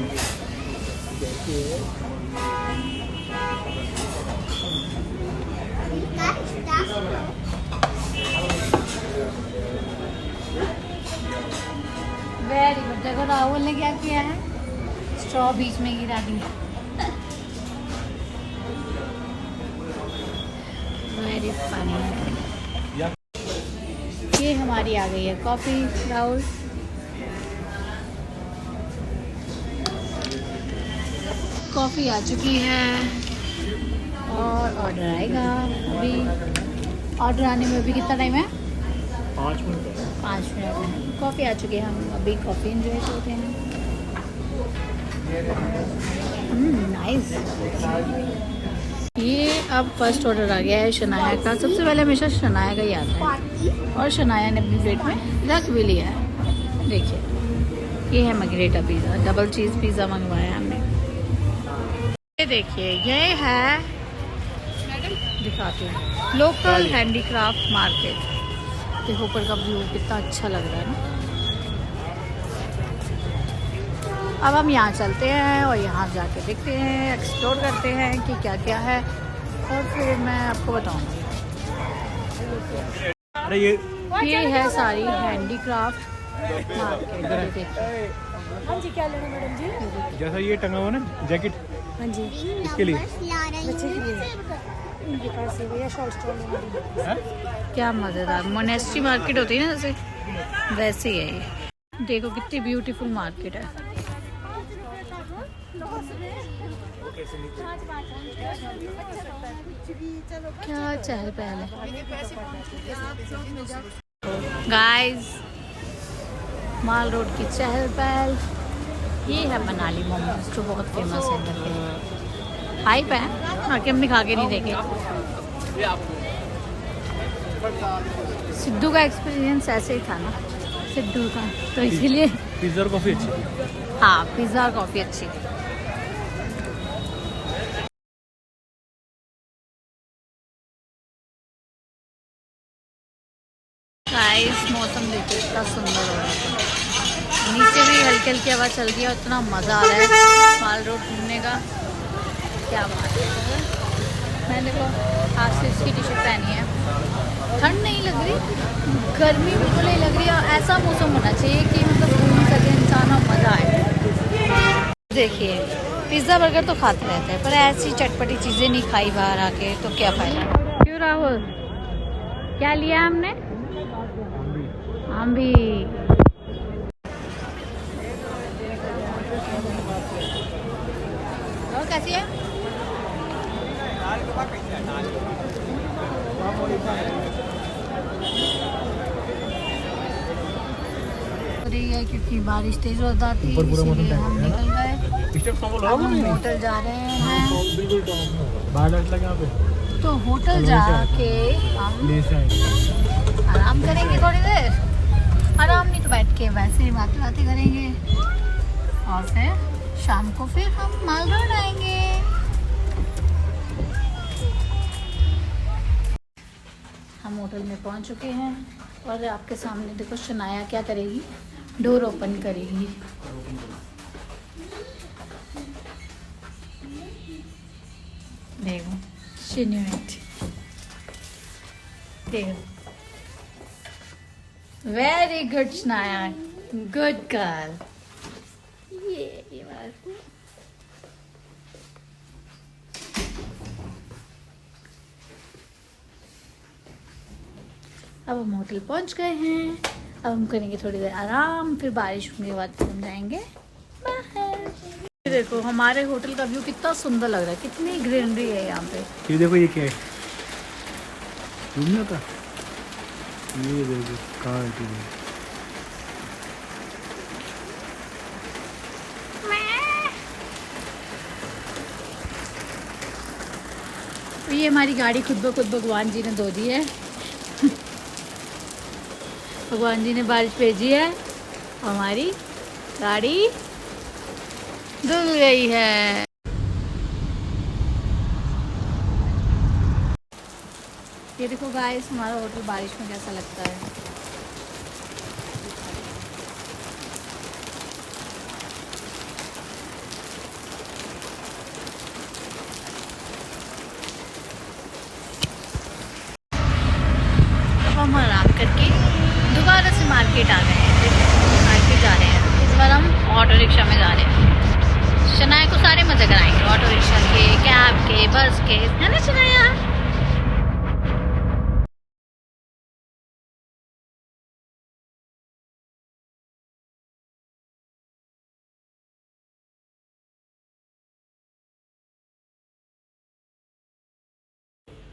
Very good. देखो राहुल ने क्या किया है, स्ट्रॉ बीच में गिरा दी। Very funny. ये हमारी आ गई है कॉफ़ी। राहुल कॉफ़ी आ चुकी है और ऑर्डर आएगा अभी। ऑर्डर आने में अभी कितना टाइम है? 5 मिनट। 5 मिनट है। कॉफ़ी आ चुकी है, हम अभी कॉफ़ी एंजॉय करते हैं। नाइस। ये अब फर्स्ट ऑर्डर आ गया है शनाया का। सबसे पहले हमेशा शनाया का ही आता है और शनाया ने अपनी प्लेट में रख भी लिया है। देखिए, ये है मगरेटा पिज़्ज़ा, डबल चीज़ पिज़्ज़ा मंगवाया हमने। ये देखिए, ये है, दिखाती हूँ, लोकल हैंडीक्राफ्ट मार्केट। देखो ऊपर का व्यू कितना अच्छा लग रहा है ना। अब हम यहाँ चलते हैं और यहाँ जाके देखते हैं, एक्सप्लोर करते हैं कि क्या क्या है, और फिर मैं आपको बताऊँगी। अरे ये है सारी हैंडीक्राफ्ट मार्केट। देखिए, हाँ जी, क्या लेना मैडम जी? जैसा ये टंगा हुआ ना जैकेट, हाँ जी, इसके लिए बच्चे के लिए इनके पास है भैया, शॉर्ट स्टॉल। क्या मज़ेदार मोनेस्ट्री मार्केट होती है ना, जैसे वैसे ही है ये। देखो कितनी ब्यूटीफुल मार्केट है। क्या चहल पहल है गाइस, माल रोड की चहल पहल। ये है मनाली मोमोज, जो बहुत फेमस है इधर के। हाइप है, बाकी हमने खा के नहीं देखे। सिद्धू का एक्सपीरियंस ऐसे ही था ना, सिद्धू का, तो इसीलिए। पिज़्ज़ा और कॉफ़ी अच्छी थी। हाँ, पिज़्ज़ा और कॉफ़ी अच्छी थी। गाइस, मौसम देखिए कितना सुंदर हो रहा है। नीचे भी हल्की हल्की हवा चल रही है और इतना मज़ा आ रहा है माल रोड घूमने का। क्या बात है। मैंने तो हाफ स्लीव्स की टी शर्ट पहनी है। ठंड नहीं लग रही, गर्मी बिल्कुल नहीं लग रही, और ऐसा मौसम होना चाहिए कि मतलब घूम सके इंसान और मज़ा आए। देखिए, पिज़्ज़ा बर्गर तो खाते रहते हैं, पर ऐसी चटपटी चीज़ें नहीं खाई बाहर आके तो क्या फ़ायदा। क्यों राहुल, क्या लिया हमने? हम भी। और कैसी है? रही है क्योंकि बारिश तेज हो जाती है, इसलिए हम निकल गए। अब हम होटल जा रहे हैं, तो होटल जाके हम आराम करेंगे थोड़ी देर। आराम नहीं तो बैठ के वैसे ही बातें करेंगे, और फिर शाम को फिर हम माल रोड आएंगे। हम होटल में पहुंच चुके हैं और आपके सामने देखो शनाया क्या करेगी, डोर ओपन करेगी। देखो शिन्यूट, देखो। Very good Shanaya, good girl. ये बात। अब हम होटल पहुंच गए हैं। अब हम करेंगे थोड़ी देर आराम, फिर बारिश होने के बाद हम जाएंगे बाहर। देखो हमारे होटल का व्यू कितना सुंदर लग रहा है, कितनी ग्रीनरी है यहाँ पे। ये देखो, ये क्या है, घूमने का। ये देखो कार की, तो ये हमारी गाड़ी खुद ब खुद भगवान जी ने धो दी है। भगवान जी ने बारिश भेजी है, हमारी गाड़ी धुल गई है। ये देखो गाइस, हमारा होटल बारिश में कैसा लगता है। अब हम आराम करके दोबारा से मार्केट आ गए हैं। मार्केट जा रहे हैं, इस बार हम ऑटो रिक्शा में जा रहे हैं। शनाया को सारे मजे कराएंगे, ऑटो रिक्शा के, कैब के, बस के, है ना शनाया?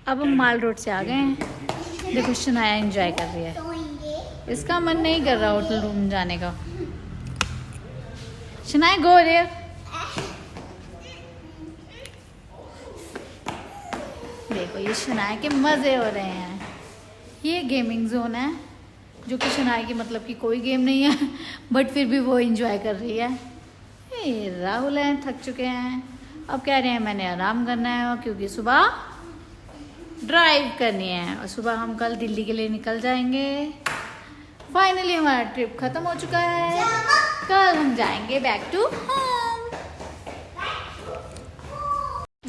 अब हम माल रोड से आ गए हैं। देखो शनाया एंजॉय कर रही है, इसका मन नहीं कर रहा होटल रूम जाने का। शनाया गो रे। देखो ये शनाया के मज़े हो रहे हैं। ये गेमिंग जोन है, जो कि शनाया की मतलब कि कोई गेम नहीं है, बट फिर भी वो एंजॉय कर रही है। ये राहुल हैं, थक चुके हैं, अब कह रहे हैं मैंने आराम करना है, क्योंकि सुबह ड्राइव करनी है और सुबह हम कल दिल्ली के लिए निकल जाएंगे। फाइनली हमारा ट्रिप खत्म हो चुका है, कल हम जाएंगे बैक टू होम।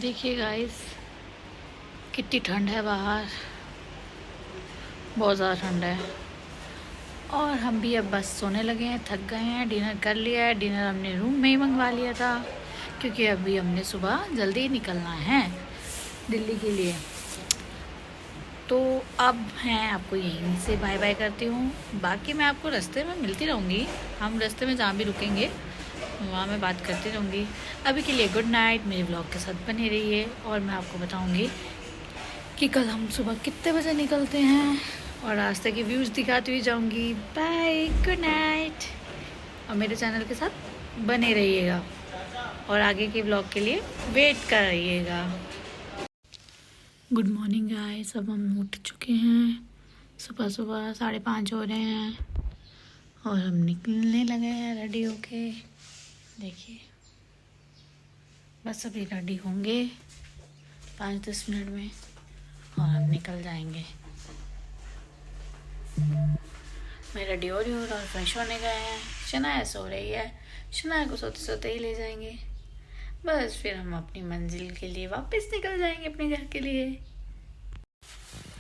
देखिए गाइस, कितनी ठंड है बाहर, बहुत ज़्यादा ठंड है। और हम भी अब बस सोने लगे हैं, थक गए हैं। डिनर कर लिया है, डिनर हमने रूम में ही मंगवा लिया था, क्योंकि अभी हमने सुबह जल्दी निकलना है दिल्ली के लिए। तो अब हैं आपको यहीं से बाय बाय करती हूँ। बाकी मैं आपको रास्ते में मिलती रहूँगी, हम रास्ते में जहाँ भी रुकेंगे वहाँ मैं बात करती रहूँगी। अभी के लिए गुड नाइट, मेरे ब्लॉग के साथ बने रहिए और मैं आपको बताऊँगी कि कल हम सुबह कितने बजे निकलते हैं और रास्ते के व्यूज़ दिखाती हुई जाऊँगी। बाय, गुड नाइट, और मेरे चैनल के साथ बने रहिएगा और आगे के ब्लॉग के लिए वेट कर रहिएगा। गुड मॉर्निंग गाइस, अब हम उठ चुके हैं। सुबह सुबह 5:30 हो रहे हैं और हम निकलने लगे हैं रेडी होके। देखिए बस अभी रेडी होंगे 5-10 मिनट में और हम निकल जाएंगे। मैं रेडी हो रही हूँ और फ्रेश होने गए हैं। शनाया सो रही है, शनाया को सोते सोते ही ले जाएंगे, बस फिर हम अपनी मंजिल के लिए वापस निकल जाएंगे अपने घर के लिए।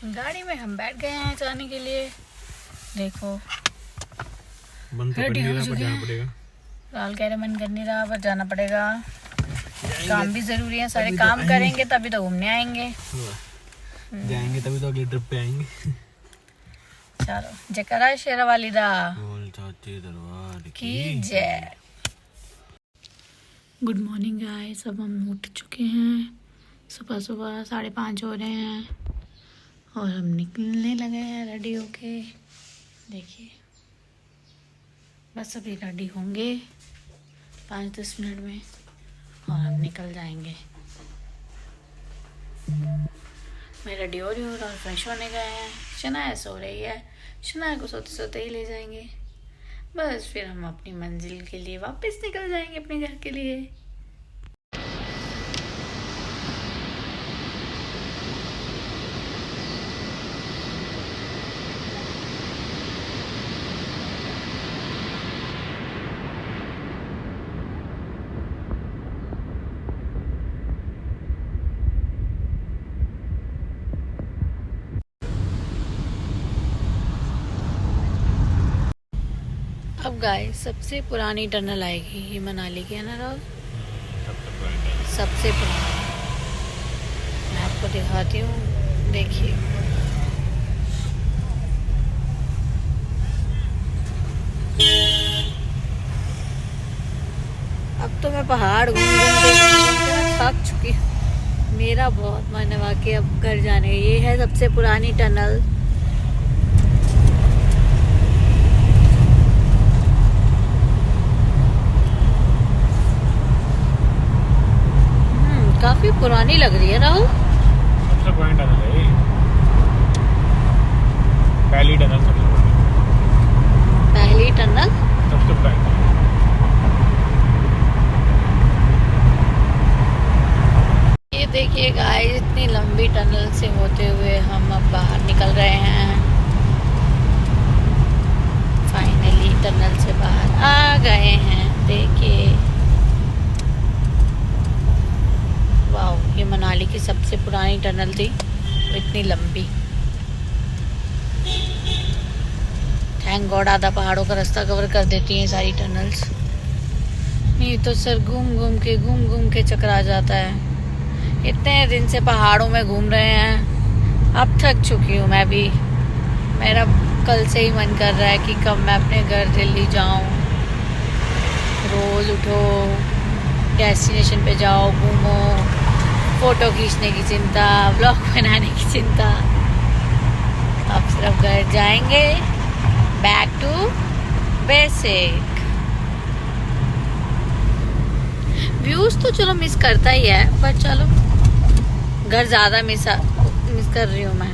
गाड़ी में हम बैठ गए हैं जाने के लिए। देखो मन तो रेडी हो पर चुके जाना हैं। पड़ेगा। राहुल कह रहे मन कर नहीं रहा, पर जाना पड़ेगा, काम भी जरूरी है, सारे काम करेंगे तभी तो घूमने आएंगे। जाएंगे तभी तो अगली ट्रिप पे आएंगे। चलो जयकारा शेरा वालिदा बोल चाचे दरबार की जय। गुड मॉर्निंग गाइस, अब हम उठ चुके हैं। सुबह सुबह 5:30 हो रहे हैं और हम निकलने लगे हैं रेडी होके। देखिए बस अभी रेडी होंगे 5-10 मिनट में और हम निकल जाएंगे। मैं रेडी हो रही हूँ और फ्रेश होने गए हैं। शनाया सो रही है, शनाया को सोते सोते ही ले जाएंगे, बस फिर हम अपनी मंजिल के लिए वापस निकल जाएंगे अपने घर के लिए। अब गाइस सबसे पुरानी टनल आएगी, ये मनाली की है ना राहुल, सबसे पुरानी। मैं आपको दिखाती हूँ, देखिए अब तो मैं पहाड़ घूम घूम थक चुकी हूँ। मेरा बहुत मन है वाकई अब घर जाने का। ये है सबसे पुरानी टनल। काफी पुरानी लग रही है राहुल। पहली टनल सबसे बड़ी, पहली टनल सबसे पहली। ये देखिए गाइस, इतनी लंबी टनल से होते हुए हम अब बाहर निकल रहे हैं। फाइनली टनल से बाहर आ गए हैं। देखिए, वाह, ये मनाली की सबसे पुरानी टनल थी, इतनी लंबी। थैंक गॉड आधा पहाड़ों का रास्ता कवर कर देती हैं सारी टनल्स, नहीं तो सर घूम घूम के चकरा जाता है। इतने दिन से पहाड़ों में घूम रहे हैं, अब थक चुकी हूँ मैं भी। मेरा कल से ही मन कर रहा है कि कब मैं अपने घर दिल्ली जाऊँ। रोज़ उठो, डेस्टिनेशन पे जाओ, घूमो, फ़ोटो खींचने की चिंता, ब्लॉग बनाने की चिंता। अब सिर्फ घर जाएंगे, बैक टू बेसिक। व्यूज़ तो चलो मिस करता ही है, पर चलो घर ज़्यादा मिस कर रही हूँ मैं।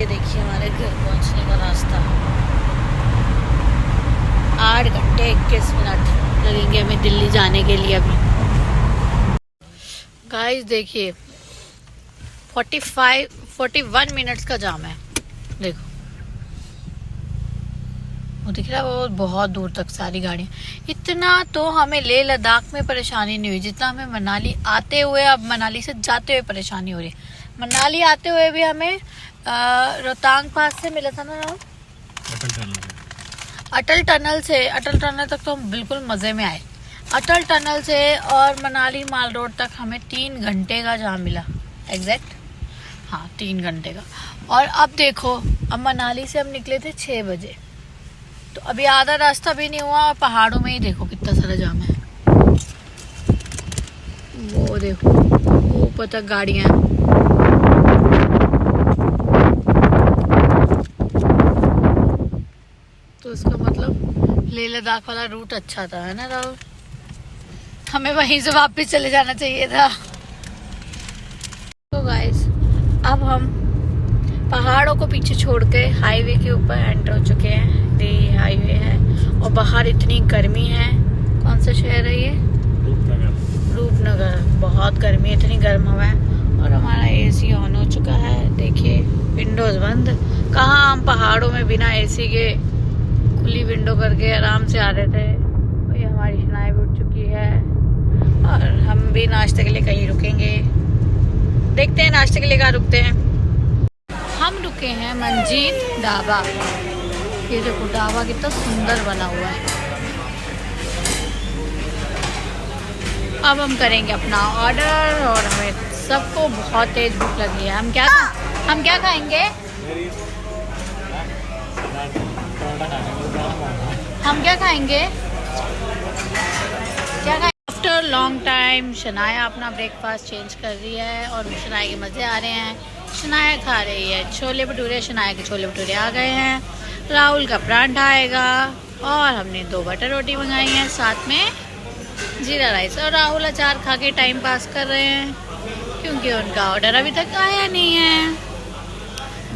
ये देखिए हमारे घर पहुँचने का रास्ता। 8 घंटे 21 मिनट लगेंगे हमें दिल्ली जाने के लिए अभी। गाइस देखिए, 41 मिनट्स का जाम है। देखो, वो दिख रहा है, वो बहुत दूर तक सारी गाड़ियाँ। इतना तो हमें लेह लद्दाख में परेशानी नहीं हुई जितना हमें मनाली आते हुए, अब मनाली से जाते हुए परेशानी हो रही है। मनाली आते हुए भी हमें रोहतांग पास से मिला था ना राहुल? अटल टनल तक तो हम बिल्कुल मज़े में आए। अटल टनल से और मनाली माल रोड तक हमें 3 घंटे का जाम मिला एग्जैक्ट। हाँ, 3 घंटे का। और अब देखो, अब मनाली से हम निकले थे 6 बजे, तो अभी आधा रास्ता भी नहीं हुआ और पहाड़ों में ही देखो कितना सारा जाम है। वो देखो, वो ऊपर तक गाड़ियाँ हैं। तो इसका मतलब लेह लद्दाख वाला रूट अच्छा था, है ना राहुल? हमें वहीं से वापस चले जाना चाहिए था। तो गाइस, अब हम पहाड़ों को पीछे छोड़ के हाईवे के ऊपर एंटर हो चुके हैं। ये हाईवे है और बाहर इतनी गर्मी है। कौन सा शहर है ये? रूपनगर। बहुत गर्मी है, इतनी गर्म हवा है। और हमारा एसी ऑन हो चुका है। देखिए, विंडोज बंद। कहाँ हम पहाड़ों में बिना एसी के खुली विंडो करके आराम से आ रहे थे। और ये हमारी शनाई भी उठ चुकी है और हम भी नाश्ते के लिए कहीं रुकेंगे। देखते हैं नाश्ते के लिए कहाँ रुकते हैं। हम रुके हैं मंजीत ढाबा। ये देखो ढाबा कितना सुंदर बना हुआ है। अब हम करेंगे अपना ऑर्डर और हमें सबको बहुत तेज भूख लगी है। हम क्या खाएंगे? हम क्या खाएंगे? आफ्टर लॉन्ग टाइम शनाया अपना ब्रेकफास्ट चेंज कर रही है और शनाया के मज़े आ रहे हैं। शनाया खा रही है छोले भटूरे। शनाया के छोले भटूरे आ गए हैं। राहुल का परांठा आएगा और हमने 2 बटर रोटी मंगाई हैं, साथ में जीरा राइस। और राहुल अचार खा के टाइम पास कर रहे हैं क्योंकि उनका ऑर्डर अभी तक आया नहीं है।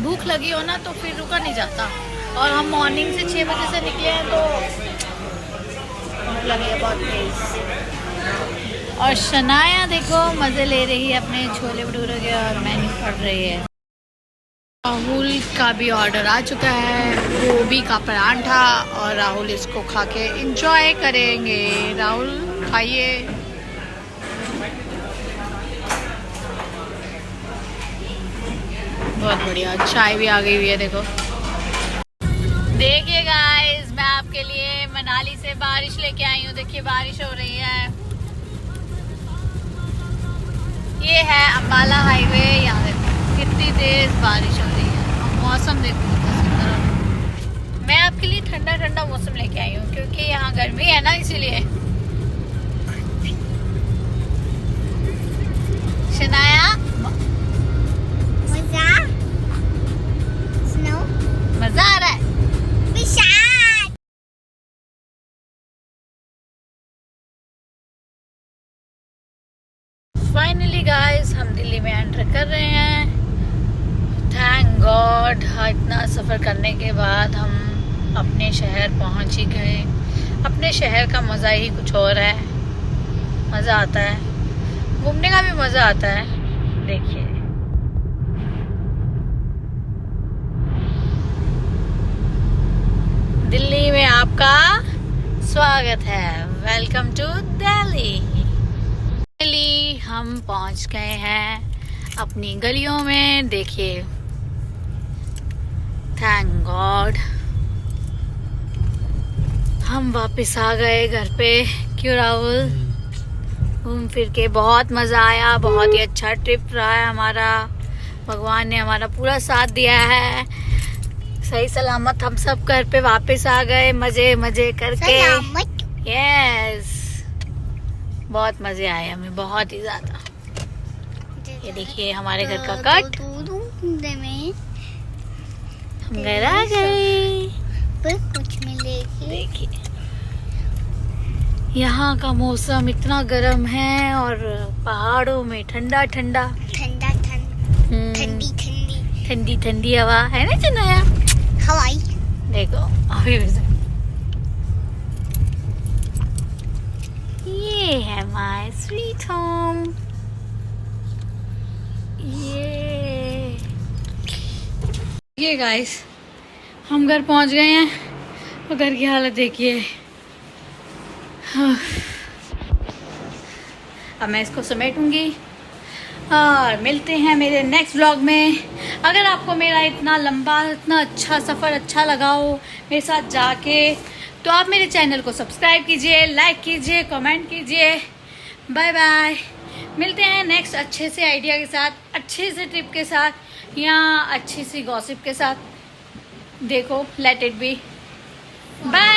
भूख लगी हो ना तो फिर रुका नहीं जाता। और हम मॉर्निंग से 6 बजे से निकले हैं तो भूख लगी है बहुत तेज। और शनाया देखो मज़े ले रही है अपने छोले भटूरे के और मेन्यू पढ़ रही है। राहुल का भी ऑर्डर आ चुका है, गोभी का परांठा, और राहुल इसको खा के एंजॉय करेंगे। राहुल खाइए। बहुत बढ़िया, चाय भी आ गई हुई है। देखो देखिए गाइस, मैं आपके लिए मनाली से बारिश लेके आई हूँ। देखिए बारिश हो रही है। ये है अम्बाला हाईवे। यहाँ देखो कितनी तेज बारिश हो रही है और मौसम देखो कितना सुंदर है। मैं आपके लिए ठंडा ठंडा मौसम लेके आई हूँ क्योंकि यहाँ गर्मी है ना, इसीलिए। शनाया मजा आ रहा है। फाइनली गाइस, हम दिल्ली दिल्ली में एंटर कर रहे हैं। थैंक गॉड, इतना सफ़र करने के बाद हम अपने शहर पहुंच ही गए। अपने शहर का मज़ा ही कुछ और है, मज़ा आता है, घूमने का भी मज़ा आता है। देखिए दिल्ली में आपका स्वागत है। Welcome to Delhi. दिल्ली हम पहुंच गए हैं अपनी गलियों में। देखिए थैंक गॉड हम वापस आ गए घर पे। क्यों राहुल? घूम फिर के बहुत मज़ा आया, बहुत ही अच्छा ट्रिप रहा है हमारा। भगवान ने हमारा पूरा साथ दिया है। सही सलामत हम सब घर पे वापस आ गए, मजे मजे करके। यस, बहुत मजे आए हमें, बहुत ही ज्यादा। ये देखिए हमारे घर का कट। हम घर आ गए। कुछ मिलेगी। देखिए यहाँ का मौसम इतना गर्म है और पहाड़ों में ठंडा ठंडा ठंडा ठंड ठंडी ठंडी ठंडी ठंडी हवा है ना चनाया? हवाई। देखो अभी भी ये है माय स्वीट होम। ये गाइस हम घर पहुंच गए हैं और घर की हालत देखिए। अब मैं इसको समेटूंगी और मिलते हैं मेरे नेक्स्ट व्लॉग में। अगर आपको मेरा इतना लंबा इतना अच्छा सफ़र अच्छा लगा हो मेरे साथ जाके, तो आप मेरे चैनल को सब्सक्राइब कीजिए, लाइक कीजिए, कमेंट कीजिए। Bye bye. मिलते हैं नेक्स्ट अच्छे से आइडिया के साथ, अच्छे से ट्रिप के साथ, या अच्छी सी गॉसिप के साथ। देखो लेट इट बी। बाय।